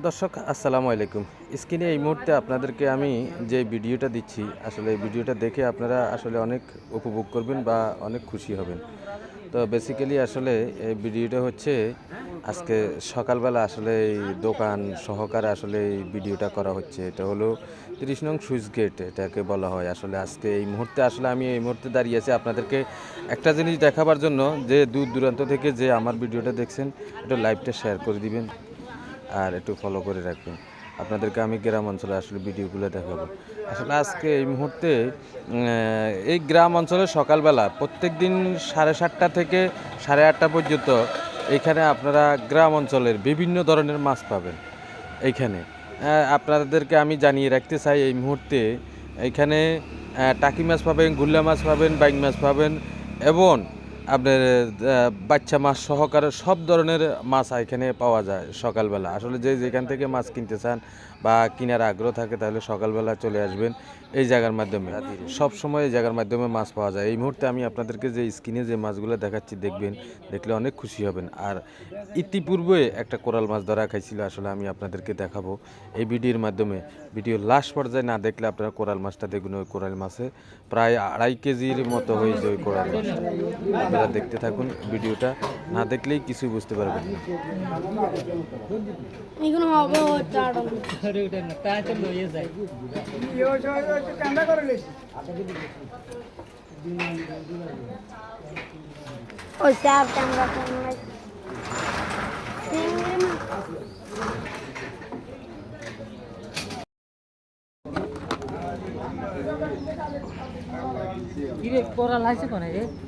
দর্শক আসসালামু আলাইকুম। স্ক্রিনে এই মুহূর্তে আপনাদেরকে আমি যে ভিডিওটা দিচ্ছি, আসলে এই ভিডিওটা দেখে আপনারা আসলে অনেক উপভোগ করবেন বা অনেক খুশি হবেন। তো বেসিক্যালি আসলে এই ভিডিওটা হচ্ছে আজকে সকালবেলা আসলে এই দোকান সহকারে আসলে এই ভিডিওটা করা হচ্ছে। এটা হলো ৩০ নং সুইচ গেট এটাকে বলা হয়। আসলে আজকে এই মুহূর্তে আসলে আমি এই মুহূর্তে দাঁড়িয়ে আছি আপনাদেরকে একটা জিনিস দেখাবার জন্য, যে দূর দূরান্ত থেকে যে আমার ভিডিওটা দেখছেন একটু লাইভটা শেয়ার করে দিবেন আর একটু ফলো করে রাখবেন। আপনাদেরকে আমি গ্রাম অঞ্চলে আসলে ভিডিওগুলো দেখাবো। আসলে আজকে এই মুহূর্তে এই গ্রাম অঞ্চলে সকালবেলা প্রত্যেক দিন 7:30 থেকে 8:30 পর্যন্ত এইখানে আপনারা গ্রাম অঞ্চলের বিভিন্ন ধরনের মাছ পাবেন। এইখানে আপনাদেরকে আমি জানিয়ে রাখতে চাই এই মুহূর্তে এইখানে টাকি মাছ পাবেন, গুল্লা মাছ পাবেন, বাইং মাছ পাবেন এবং আপনার বাচ্চা মাছ সহকারে সব ধরনের মাছ এখানে পাওয়া যায় সকালবেলা। আসলে যে যেখান থেকে মাছ কিনতে চান বা কেনার আগ্রহ থাকে তাহলে সকালবেলা চলে আসবেন এই জায়গার মাধ্যমে। সব সময় এই জায়গার মাধ্যমে মাছ পাওয়া যায়। এই মুহূর্তে আমি আপনাদেরকে যে স্ক্রিনে যে মাছগুলো দেখাচ্ছি দেখবেন, দেখলে অনেক খুশি হবেন। আর ইতিপূর্বে একটা কোরাল মাছ ধরা খাইছিল, আসলে আমি আপনাদেরকে দেখাবো এই ভিডিওর মাধ্যমে। ভিডিও লাস্ট পর্যায়ে না দেখলে আপনারা কোরাল মাছটা দেখবেন। ওই কোরাল মাছে প্রায় 2.5 কেজির মতো হয়েছে ওই কোরাল মাছটা। আপনারা দেখতে থাকুন ভিডিওটা, না দেখলেই কিছু বুঝতে পারবেন না। ওই চার ক্যামেরা ক্যামেরা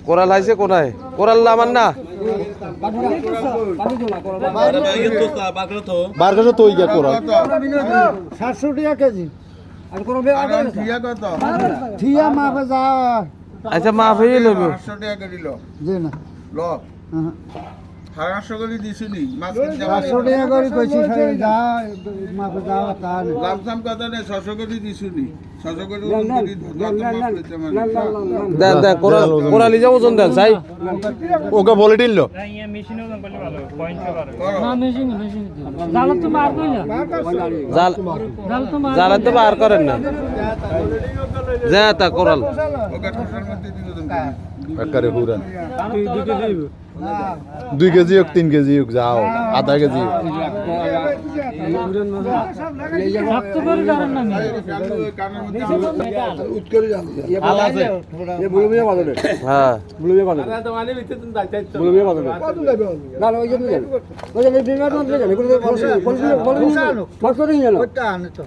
কোরাল আইছে কোনায়? কোরাল আমার না বারগাছো তো ইয়া কোরাল 700 টাকা কেজি আর কোন ঠিয়া মাপে যা আচ্ছা মাফ হয়ে লইব 500 টাকা করে লো জি না ল 500 করে দিছিনি মাছ কিনতে 500 টাকা করে কইছি যা মাপে যা তা লাভ দাম কত নেই 600 করে দিছিনি 600 করে দেন দেন কোরালি যাব ওজন দেন চাই ওকে বলে দিল জাল তো বার করেন না যা তা কোরাল একারে হুরান 2 কেজি হোক 3 কেজি হোক যাও আধা কেজি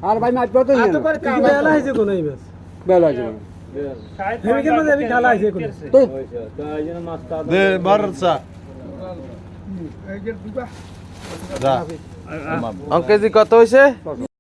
আর ভাই মাছ কত বেলা হয়েছে কোন বেলা হয়েছে কেজি কত হয়েছে?